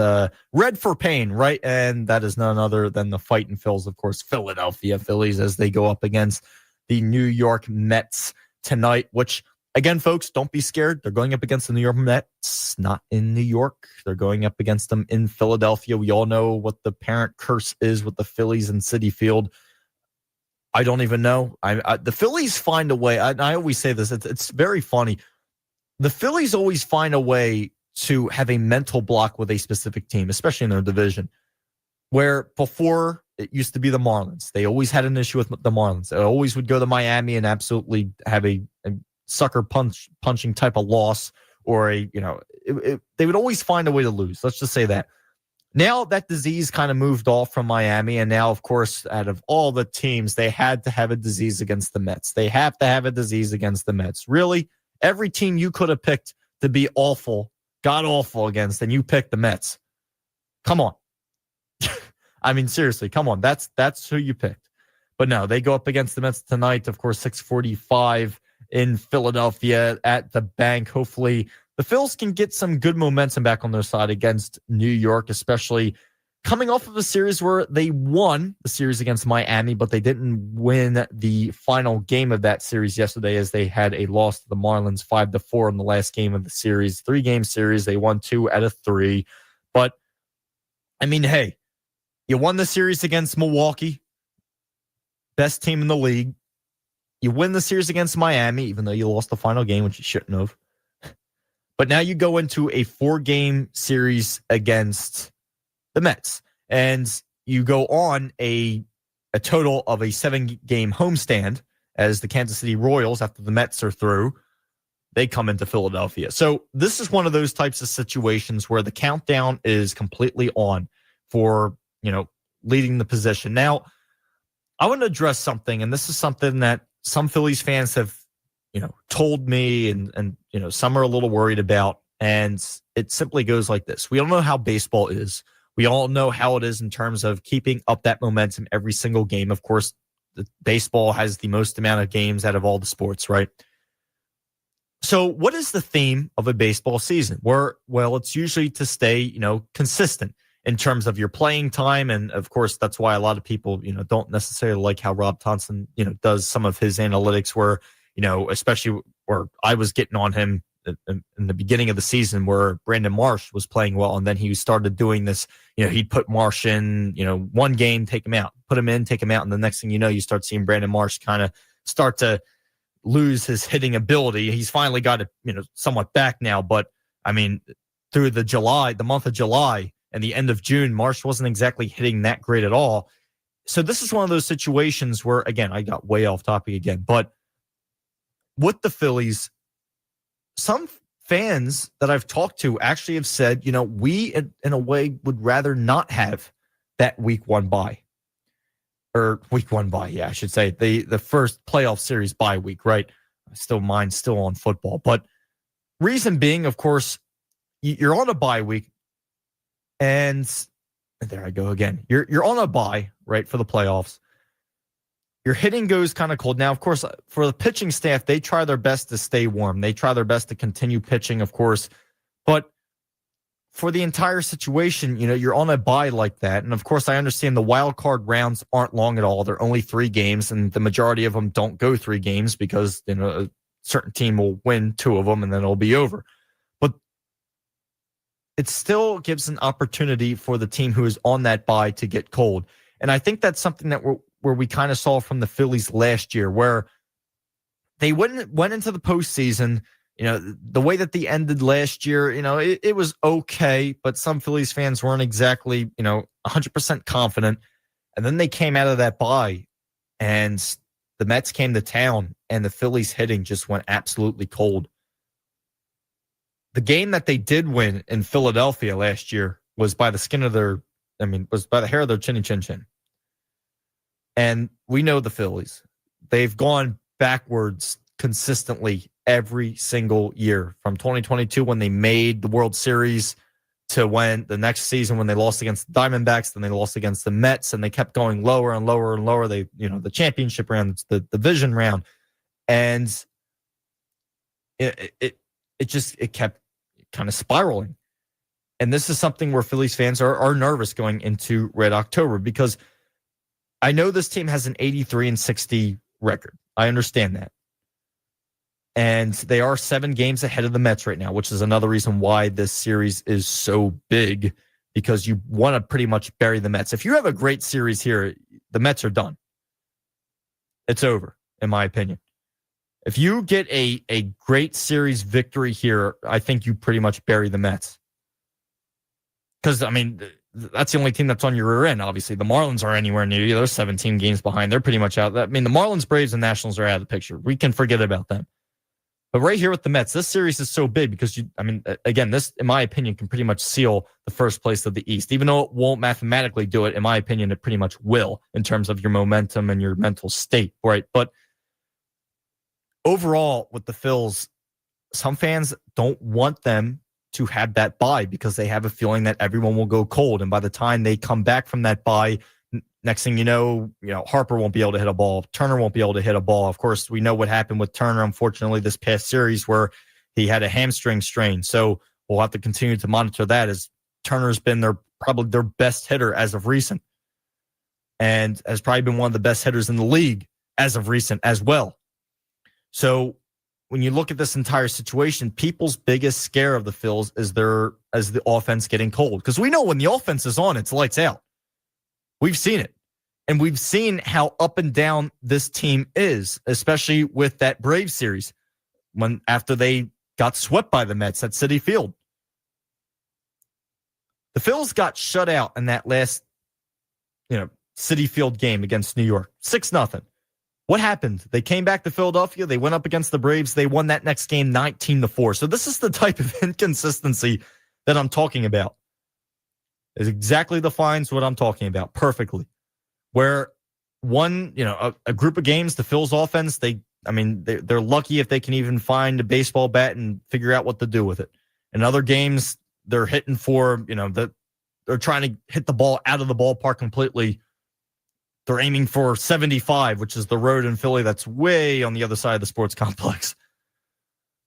red for pain, right? And that is none other than the Fightin' Phils, of course, Philadelphia Phillies, as they go up against the New York Mets tonight, which, again, folks, don't be scared. They're going up against the New York Mets, not in New York. They're going up against them in Philadelphia. We all know what the parent curse is with the Phillies and Citi Field. I don't even know. The Phillies find a way. I always say this. It's very funny. The Phillies always find a way to have a mental block with a specific team, especially in their division, where before it used to be the Marlins. They always had an issue with the Marlins. They always would go to Miami and absolutely have a sucker punching type of loss, or they would always find a way to lose. Let's just say that. Now that disease kind of moved off from Miami, and now, of course, out of all the teams, they had to have a disease against the Mets. They have to have a disease against the Mets. Really? Every team you could have picked to be awful, god awful against, and you picked the Mets. Come on. I mean, seriously, come on. That's who you picked. But no, they go up against the Mets tonight, of course, 6:45 in Philadelphia at the Bank. Hopefully, the Phils can get some good momentum back on their side against New York, especially coming off of a series where they won the series against Miami, but they didn't win the final game of that series yesterday, as they had a loss to the Marlins 5-4 in the last game of the series. 3-game series. They won 2 out of 3. But, I mean, hey, you won the series against Milwaukee, best team in the league. You win the series against Miami, even though you lost the final game, which you shouldn't have. But now you go into a 4-game series against the Mets, and you go on a total of a 7-game homestand as the Kansas City Royals, after the Mets are through, they come into Philadelphia. So this is one of those types of situations where the countdown is completely on for, leading the position. Now, I want to address something, and this is something that some Phillies fans have, told me, and some are a little worried about, and it simply goes like this. We all know how baseball is. We all know how it is in terms of keeping up that momentum every single game. Of course, the baseball has the most amount of games out of all the sports, right? So what is the theme of a baseball season? Well, it's usually to stay, consistent in terms of your playing time. And of course, that's why a lot of people, don't necessarily like how Rob Thompson, does some of his analytics where, especially where I was getting on him in the beginning of the season, where Brandon Marsh was playing well, and then he started doing this, he'd put Marsh in, one game, take him out, put him in, take him out, and the next thing you know, you start seeing Brandon Marsh kind of start to lose his hitting ability. He's finally got it, somewhat back now, but I mean, through the month of July and the end of June, Marsh wasn't exactly hitting that great at all. So this is one of those situations where, again, I got way off topic again, but with the Phillies, some fans that I've talked to actually have said, we in a way would rather not have that week one bye. Yeah, I should say the first playoff series bye week, right? Mine's still on football. But reason being, of course, you're on a bye week, and there I go again. You're on a bye, right, for the playoffs. Your hitting goes kind of cold. Now, of course, for the pitching staff, they try their best to stay warm. They try their best to continue pitching, of course. But for the entire situation, you're on a bye like that. And, of course, I understand the wild card rounds aren't long at all. They're only 3 games, and the majority of them don't go 3 games because, a certain team will win 2 of them, and then it'll be over. But it still gives an opportunity for the team who is on that bye to get cold. And I think that's something that where we kind of saw from the Phillies last year, where they went into the postseason, the way that they ended last year, it was okay, but some Phillies fans weren't exactly, 100% confident. And then they came out of that bye, and the Mets came to town, and the Phillies hitting just went absolutely cold. The game that they did win in Philadelphia last year was by the was by the hair of their chinny chin chin. And we know the Phillies. They've gone backwards consistently every single year, from 2022 when they made the World Series to when the next season when they lost against the Diamondbacks, then they lost against the Mets, and they kept going lower and lower and lower. They, the championship round, the division round, and it kept kind of spiraling. And this is something where Phillies fans are nervous going into Red October, because I know this team has an 83-60 record. I understand that. And they are 7 games ahead of the Mets right now, which is another reason why this series is so big, because you want to pretty much bury the Mets. If you have a great series here, the Mets are done. It's over, in my opinion. If you get a great series victory here, I think you pretty much bury the Mets. Because, that's the only team that's on your rear end, obviously. The Marlins are anywhere near you. They're 17 games behind. They're pretty much out. The Marlins, Braves, and Nationals are out of the picture. We can forget about them. But right here with the Mets, this series is so big because, again, this, in my opinion, can pretty much seal the first place of the East. Even though it won't mathematically do it, in my opinion, it pretty much will in terms of your momentum and your mental state, right? But overall, with the Phils, some fans don't want them to have that bye because they have a feeling that everyone will go cold. And by the time they come back from that bye, next thing you know, Harper won't be able to hit a ball. Turner won't be able to hit a ball. Of course, we know what happened with Turner, unfortunately, this past series where he had a hamstring strain. So we'll have to continue to monitor that, as Turner's been probably their best hitter as of recent, and has probably been one of the best hitters in the league as of recent as well. So when you look at this entire situation, people's biggest scare of the Phils is the offense getting cold. Because we know when the offense is on, it's lights out. We've seen it. And we've seen how up and down this team is, especially with that Braves series after they got swept by the Mets at Citi Field. The Phils got shut out in that last, Citi Field game against New York. 6-0. What happened? They came back to Philadelphia. They went up against the Braves. They won that next game 19-4. So this is the type of inconsistency that I'm talking about. It exactly defines what I'm talking about perfectly. Where a group of games, the Phils offense, they're lucky if they can even find a baseball bat and figure out what to do with it. In other games, they're hitting for, they're trying to hit the ball out of the ballpark completely. They're aiming for 75, which is the road in Philly that's way on the other side of the sports complex.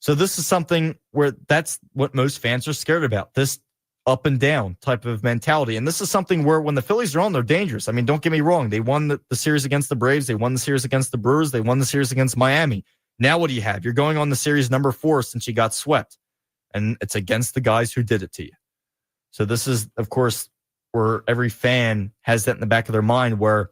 So this is something where that's what most fans are scared about, this up and down type of mentality. And this is something where when the Phillies are on, they're dangerous. Don't get me wrong. They won the series against the Braves. They won the series against the Brewers. They won the series against Miami. Now what do you have? You're going on the series number 4 since you got swept. And it's against the guys who did it to you. So this is, of course, where every fan has that in the back of their mind where,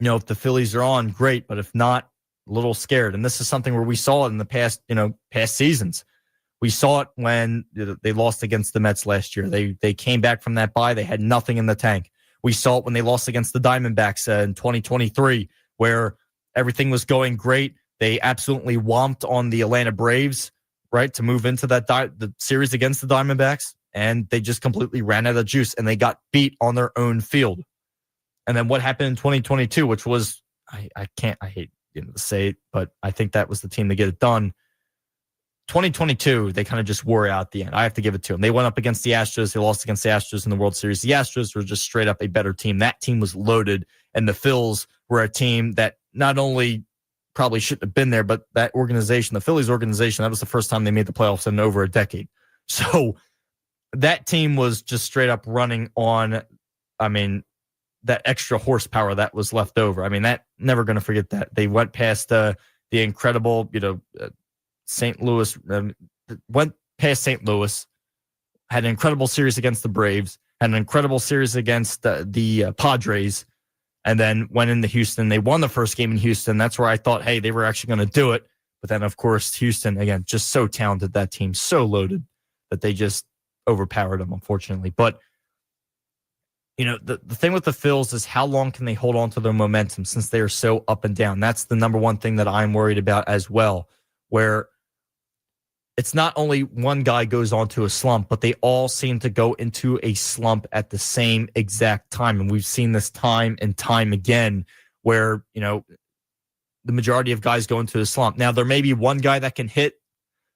if the Phillies are on, great. But if not, a little scared. And this is something where we saw it in the past seasons. We saw it when they lost against the Mets last year. They came back from that bye. They had nothing in the tank. We saw it when they lost against the Diamondbacks in 2023, where everything was going great. They absolutely whomped on the Atlanta Braves, right, to move into the series against the Diamondbacks. And they just completely ran out of juice, and they got beat on their own field. And then what happened in 2022, which was, I hate to say it, but I think that was the team to get it done. 2022, they kind of just wore out at the end. I have to give it to them. They went up against the Astros. They lost against the Astros in the World Series. The Astros were just straight up a better team. That team was loaded, and the Phils were a team that not only probably shouldn't have been there, but that organization, the Phillies organization, that was the first time they made the playoffs in over a decade. So that team was just straight up running on, that extra horsepower that was left over. That never going to forget that. They went past the incredible, St. Louis, went past St. Louis, had an incredible series against the Braves, had an incredible series against the Padres, and then went into Houston. They won the first game in Houston. That's where I thought, hey, they were actually going to do it. But then, of course, Houston, again, just so talented, that team, so loaded that they just overpowered them, unfortunately. But, the thing with the Phils is how long can they hold on to their momentum since they are so up and down? That's the number one thing that I'm worried about as well, where it's not only one guy goes on to a slump, but they all seem to go into a slump at the same exact time. And we've seen this time and time again where, the majority of guys go into a slump. Now, there may be one guy that can hit,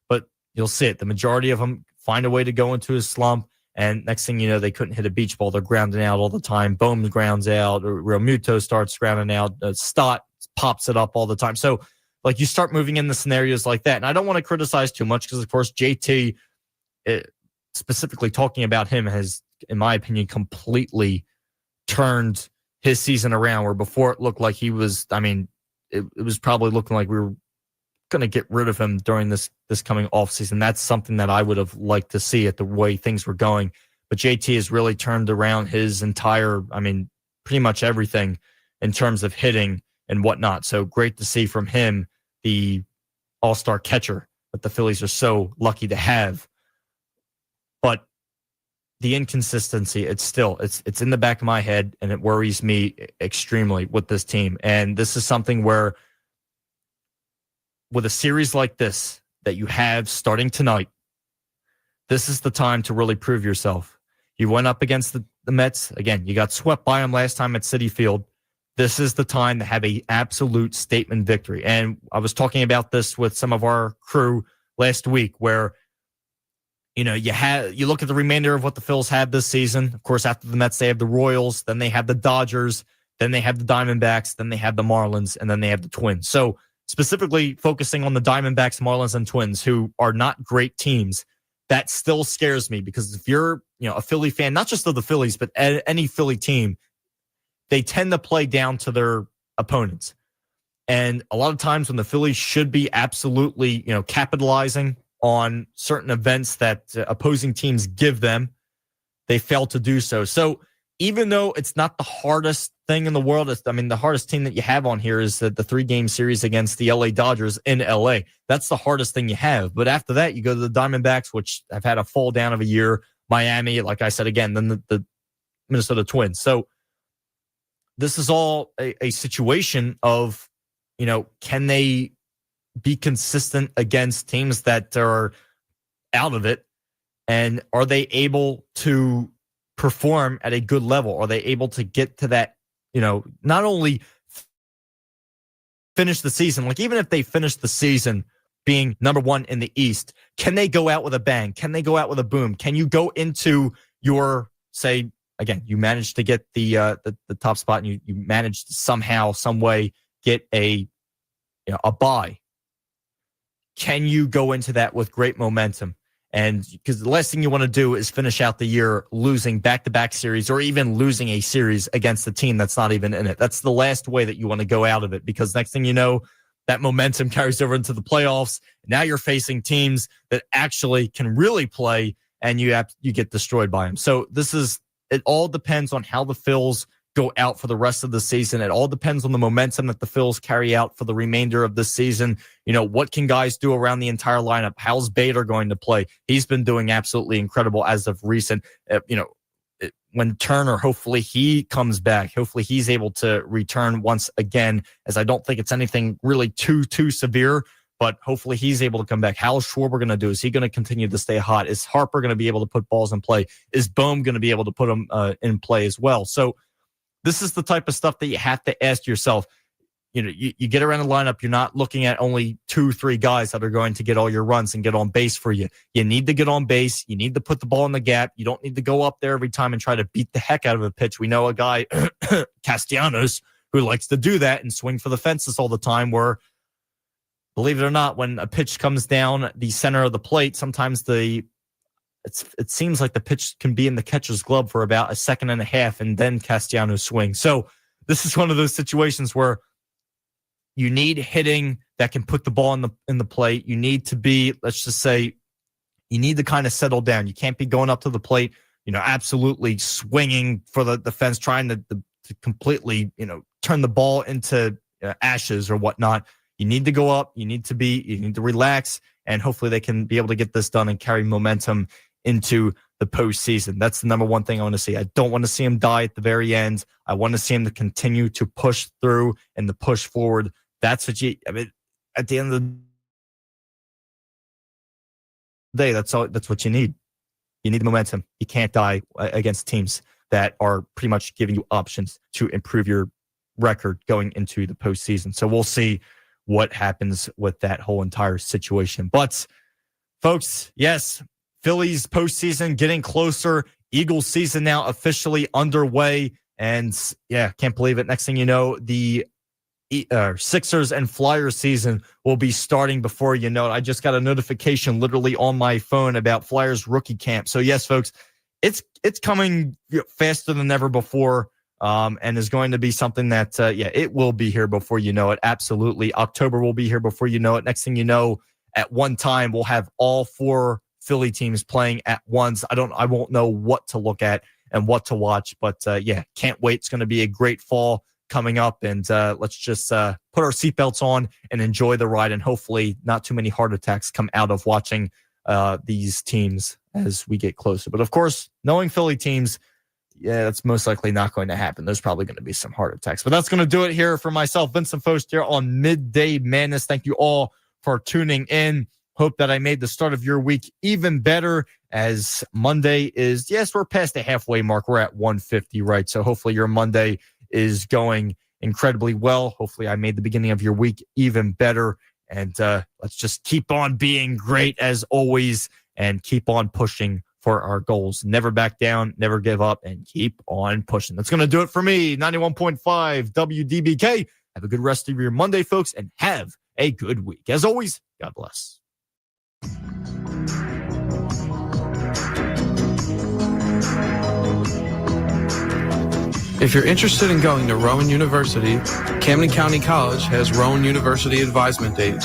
but you'll see it. The majority of them find a way to go into a slump, and next thing you know, they couldn't hit a beach ball. They're grounding out all the time. Bohm grounds out. Real Muto starts grounding out. Stott pops it up all the time. So, you start moving in the scenarios like that. And I don't want to criticize too much because, of course, JT, specifically talking about him, has, in my opinion, completely turned his season around, where before it looked like he was, it was probably looking like we were going to get rid of him during this coming offseason. That's something that I would have liked to see at the way things were going. But JT has really turned around his entire, pretty much everything in terms of hitting and whatnot. So great to see from him, the all-star catcher that the Phillies are so lucky to have. But the inconsistency, it's in the back of my head, and it worries me extremely with this team. And this is something where, with a series like this that you have starting tonight, this is the time to really prove yourself. You went up against the Mets. Again, you got swept by them last time at Citi Field. This is the time to have an absolute statement victory. And I was talking about this with some of our crew last week, where you look at the remainder of what the Phils had this season. Of course, after the Mets, they have the Royals, then they have the Dodgers, then they have the Diamondbacks, then they have the Marlins, and then they have the Twins. So specifically focusing on the Diamondbacks, Marlins, and Twins, who are not great teams, that still scares me, because if you're a Philly fan, not just of the Phillies, but any Philly team, they tend to play down to their opponents. And a lot of times when the Phillies should be absolutely, capitalizing on certain events that opposing teams give them, they fail to do so. So even though it's not the hardest thing in the world, the hardest team that you have on here is the 3-game series against the LA Dodgers in LA. That's the hardest thing you have. But after that, you go to the Diamondbacks, which have had a fall down of a year, Miami, like I said, again, then the Minnesota Twins. So this is all a situation of, can they be consistent against teams that are out of it? And are they able to perform at a good level? Are they able to get to that, not only finish the season, even if they finish the season being number one in the East, can they go out with a bang? Can they go out with a boom? Can you go into your, say, again, you managed to get the top spot, and you managed to somehow, some way get a bye? Can you go into that with great momentum? And because the last thing you want to do is finish out the year losing back-to-back series, or even losing a series against a team that's not even in it. That's the last way that you want to go out of it, because next thing you know, that momentum carries over into the playoffs. Now you're facing teams that actually can really play, and you get destroyed by them. So it all depends on how the Phils go out for the rest of the season. It all depends on the momentum that the Phils carry out for the remainder of the season. What can guys do around the entire lineup? How's Bader going to play? He's been doing absolutely incredible as of recent. When Turner, hopefully he comes back. Hopefully he's able to return once again, as I don't think it's anything really too severe, but hopefully he's able to come back. How's Schwarber going to do? Is he going to continue to stay hot? Is Harper going to be able to put balls in play? Is Bohm going to be able to put them in play as well? So this is the type of stuff that you have to ask yourself. You get around the lineup, you're not looking at only 2-3 guys that are going to get all your runs and get on base for you. You need to get on base. You need to put the ball in the gap. You don't need to go up there every time and try to beat the heck out of a pitch. We know a guy, Castellanos, who likes to do that and swing for the fences all the time, where, believe it or not, when a pitch comes down the center of the plate, sometimes it seems like the pitch can be in the catcher's glove for about a second and a half, and then Castellanos swings. So this is one of those situations where you need hitting that can put the ball in the plate. You need to be, let's just say, you need to kind of settle down. You can't be going up to the plate, absolutely swinging for the fence, trying to completely, turn the ball into ashes or whatnot. You need to go up. You need to relax, and hopefully they can be able to get this done and carry momentum into the postseason. That's the number one thing I want to see. I don't want to see them die at the very end. I want to see them to continue to push through and to push forward. That's what at the end of the day, that's what you need. You need the momentum. You can't die against teams that are pretty much giving you options to improve your record going into the postseason. So we'll see what happens with that whole entire situation. But folks, yes, Phillies postseason getting closer. Eagles season now officially underway. And yeah, can't believe it. Next thing you know, the Sixers and Flyers season will be starting before you know it. I just got a notification literally on my phone about Flyers rookie camp. So yes, folks, it's coming faster than ever before. And is going to be something that, it will be here before you know it. Absolutely. October will be here before you know it. Next thing you know, at one time, we'll have all 4 Philly teams playing at once. I won't know what to look at and what to watch, but can't wait. It's going to be a great fall coming up, and let's just put our seatbelts on and enjoy the ride, and hopefully not too many heart attacks come out of watching these teams as we get closer. But of course, knowing Philly teams, that's most likely not going to happen. There's probably going to be some heart attacks. But that's going to do it here for myself, Vincent Focht, here on Midday Madness. Thank you all for tuning in. Hope that I made the start of your week even better, as Monday is, yes, we're past the halfway mark. We're at 150, right? So hopefully your Monday is going incredibly well. Hopefully I made the beginning of your week even better. And let's just keep on being great as always and keep on pushing for our goals. Never back down, never give up, and keep on pushing. That's going to do it for me. 91.5 WDBK. Have a good rest of your Monday, folks, and have a good week. As always, God bless. If you're interested in going to Rowan University, Camden County College has Rowan University Advisement Days.